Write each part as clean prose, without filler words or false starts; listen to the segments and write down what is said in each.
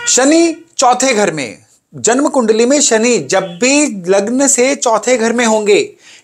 शनि चौथे घर में, जन्म कुंडली में शनि जब भी लग्न से चौथे घर में होंगे,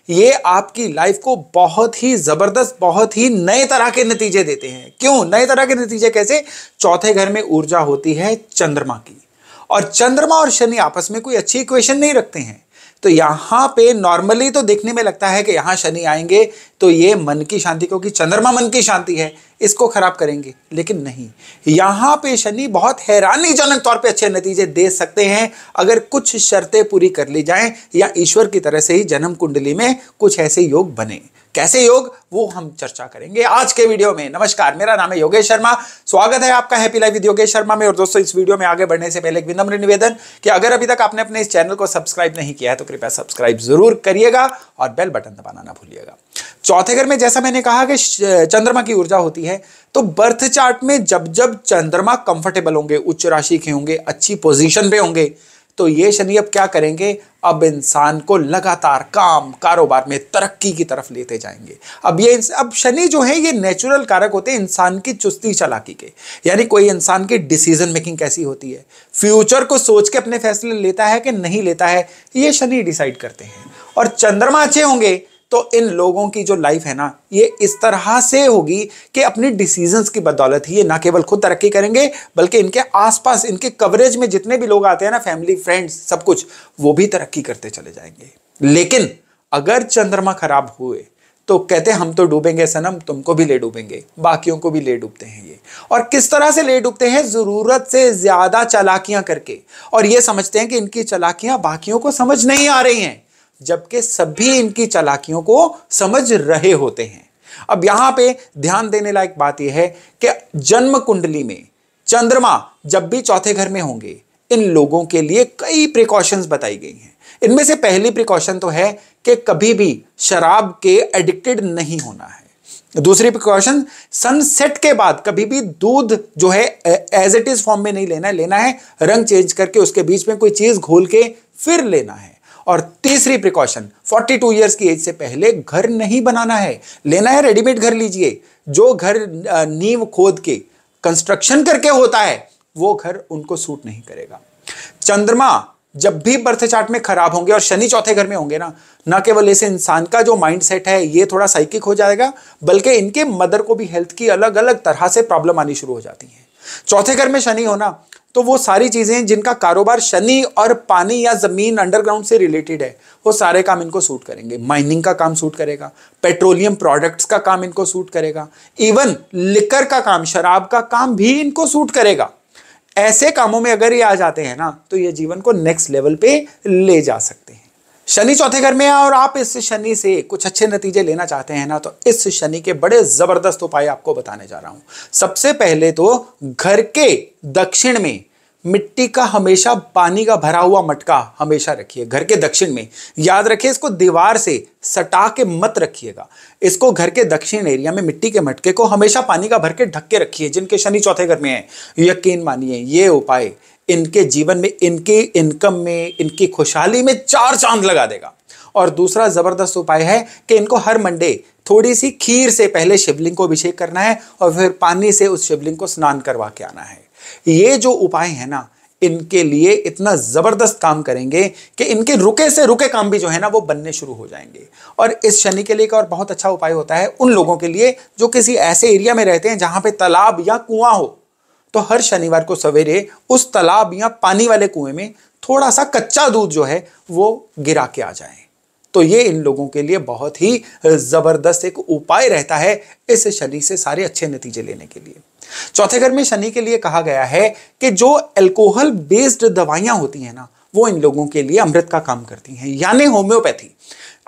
ये आपकी लाइफ को बहुत ही जबरदस्त, बहुत ही नए तरह के नतीजे देते हैं। क्यों नए तरह के नतीजे? कैसे? चौथे घर में ऊर्जा होती है चंद्रमा की, और चंद्रमा और शनि आपस में कोई अच्छी इक्वेशन नहीं रखते हैं। तो यहां पे नॉर्मली तो देखने में लगता है कि यहां शनि आएंगे तो ये मन की शांति, क्योंकि चंद्रमा मन की शांति है, इसको खराब करेंगे। लेकिन नहीं, यहां पे शनि बहुत हैरानीजनक तौर पे अच्छे नतीजे दे सकते हैं अगर कुछ शर्तें पूरी कर ली जाएं, या ईश्वर की तरह से ही जन्म कुंडली में कुछ ऐसे योग बने। कैसे योग, वो हम चर्चा करेंगे आज के वीडियो में। नमस्कार, मेरा नाम है योगेश शर्मा, स्वागत है आपका happy life with Yogesh Sharma में। और दोस्तों, इस वीडियो में आगे बढ़ने से पहले एक विनम्र निवेदन कि अगर अभी तक आपने अपने इस चैनल को सब्सक्राइब नहीं किया है तो कृपया सब्सक्राइब जरूर करिएगा और बेल बटन दबाना ना भूलिएगा। चौथे घर में जैसा मैंने कहा कि चंद्रमा की ऊर्जा होती है, तो बर्थ चार्ट में जब जब चंद्रमा कंफर्टेबल होंगे, उच्च राशि के होंगे, अच्छी पोजीशन पे होंगे, तो ये शनि अब क्या करेंगे? अब इंसान को लगातार काम कारोबार में तरक्की की तरफ लेते जाएंगे। अब शनि जो है ये नेचुरल कारक होते हैं इंसान की चुस्ती चालाकी के। यानी कोई इंसान की डिसीजन मेकिंग कैसी होती है, फ्यूचर को सोच के अपने फैसले लेता है कि नहीं लेता है, ये शनि डिसाइड करते हैं। और चंद्रमा अच्छे होंगे तो इन लोगों की जो लाइफ है ना, ये इस तरह से होगी कि अपनी डिसीजंस की बदौलत ही ये ना केवल खुद तरक्की करेंगे, बल्कि इनके आसपास, इनके कवरेज में जितने भी लोग आते हैं ना, फैमिली, फ्रेंड्स, सब कुछ, वो भी तरक्की करते चले जाएंगे। लेकिन अगर चंद्रमा खराब हुए तो कहते हैं हम तो डूबेंगे सनम, तुमको भी ले डूबेंगे, बाकियों को भी ले डूबते हैं ये। और किस तरह से ले डूबते हैं? जरूरत से ज्यादा चालाकियां करके, और ये समझते हैं कि इनकी चालाकियां बाकियों को समझ नहीं आ रही हैं, जबकि सभी इनकी चालाकियों को समझ रहे होते हैं। अब यहां पे ध्यान देने लायक बात यह है कि जन्म कुंडली में चंद्रमा जब भी चौथे घर में होंगे, इन लोगों के लिए कई प्रिकॉशंस बताई गई हैं। इनमें से पहली प्रिकॉशन तो है कि कभी भी शराब के एडिक्टेड नहीं होना है। दूसरी प्रिकॉशन, सनसेट के बाद कभी भी दूध जो है एज इट इज फॉर्म में नहीं लेना है, लेना है रंग चेंज करके, उसके बीच में कोई चीज घोल के फिर लेना है। और तीसरी प्रिकॉशन, 42 इयर्स की एज से पहले घर नहीं बनाना है, लेना है रेडीमेड घर लीजिए। जो घर नींव खोद के कंस्ट्रक्शन करके होता है वो घर उनको सूट नहीं करेगा। चंद्रमा जब भी बर्थ चार्ट में खराब होंगे और शनि चौथे घर में होंगे ना केवल इस इंसान का जो माइंड सेट है ये थोड़ा साइकिक हो जाएगा, बल्कि इनके मदर को भी हेल्थ की अलग अलग तरह से प्रॉब्लम आनी शुरू हो जाती है। चौथे घर में शनि होना तो वो सारी चीजें जिनका कारोबार शनि और पानी या जमीन अंडरग्राउंड से रिलेटेड है, वो सारे काम इनको सूट करेंगे। माइनिंग का काम सूट करेगा, पेट्रोलियम प्रोडक्ट्स का काम इनको सूट करेगा, इवन लिकर का काम, शराब का काम भी इनको सूट करेगा। ऐसे कामों में अगर ये आ जाते हैं ना, तो ये जीवन को नेक्स्ट लेवल पे ले जा सकते हैं। शनि चौथे घर में है और आप इस शनि से कुछ अच्छे नतीजे लेना चाहते हैं ना, तो इस शनि के बड़े जबरदस्त उपाय आपको बताने जा रहा हूं। सबसे पहले तो घर के दक्षिण में मिट्टी का हमेशा पानी का भरा हुआ मटका हमेशा रखिए। घर के दक्षिण में, याद रखिए, इसको दीवार से सटा के मत रखिएगा। इसको घर के दक्षिण एरिया में मिट्टी के मटके को हमेशा पानी का भर के ढक के रखिए। जिनके शनि चौथे घर में है, यकीन मानिए ये उपाय इनके जीवन में, इनकी इनकम में, इनकी खुशहाली में 4 चांद लगा देगा। और दूसरा जबरदस्त उपाय है कि इनको हर मंडे थोड़ी सी खीर से पहले शिवलिंग को अभिषेक करना है और फिर पानी से उस शिवलिंग को स्नान करवा के आना है। ये जो उपाय है ना, इनके लिए इतना जबरदस्त काम करेंगे कि इनके रुके से रुके काम भी जो है ना वो बनने शुरू हो जाएंगे। और इस शनि के लिए एक और बहुत अच्छा उपाय होता है उन लोगों के लिए जो किसी ऐसे एरिया में रहते हैं जहां पे तालाब या कुआं हो, तो हर शनिवार को सवेरे उस तालाब या पानी वाले कुएं में थोड़ा सा कच्चा दूध जो है वो गिरा के आ जाए। तो ये इन लोगों के लिए बहुत ही जबरदस्त एक उपाय रहता है इस शनि से सारे अच्छे नतीजे लेने के लिए। चौथे घर में शनि के लिए कहा गया है कि जो अल्कोहल बेस्ड दवाइयां होती हैं ना, वो इन लोगों के लिए अमृत का काम करती हैं, यानी होम्योपैथी।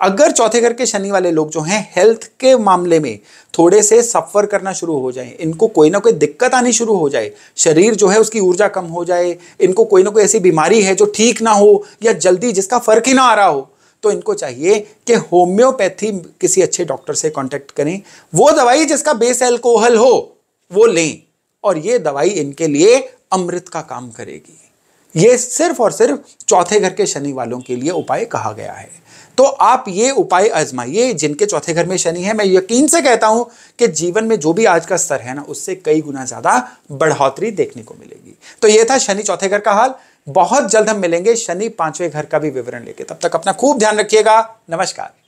अगर चौथे घर के शनि वाले लोग जो हैं हेल्थ के मामले में थोड़े से सफर करना शुरू हो जाए, इनको कोई ना कोई दिक्कत आनी शुरू हो जाए, शरीर जो है उसकी ऊर्जा कम हो जाए, इनको कोई ना कोई ऐसी बीमारी है जो ठीक ना हो या जल्दी जिसका फर्क ही ना आ रहा हो, तो इनको चाहिए कि होम्योपैथी किसी अच्छे डॉक्टर से कांटेक्ट करें। वो दवाई जिसका बेस अल्कोहल हो वो लें, और ये दवाई इनके लिए अमृत का काम करेगी। ये सिर्फ और सिर्फ चौथे घर के शनि वालों के लिए उपाय कहा गया है। तो आप ये उपाय आजमाइए जिनके चौथे घर में शनि है। मैं यकीन से कहता हूं कि जीवन में जो भी आज का स्तर है ना, उससे कई गुना ज्यादा बढ़ोतरी देखने को मिलेगी। तो ये था शनि चौथे घर का हाल। बहुत जल्द हम मिलेंगे शनि पांचवें घर का भी विवरण लेके। तब तक अपना खूब ध्यान रखिएगा। नमस्कार।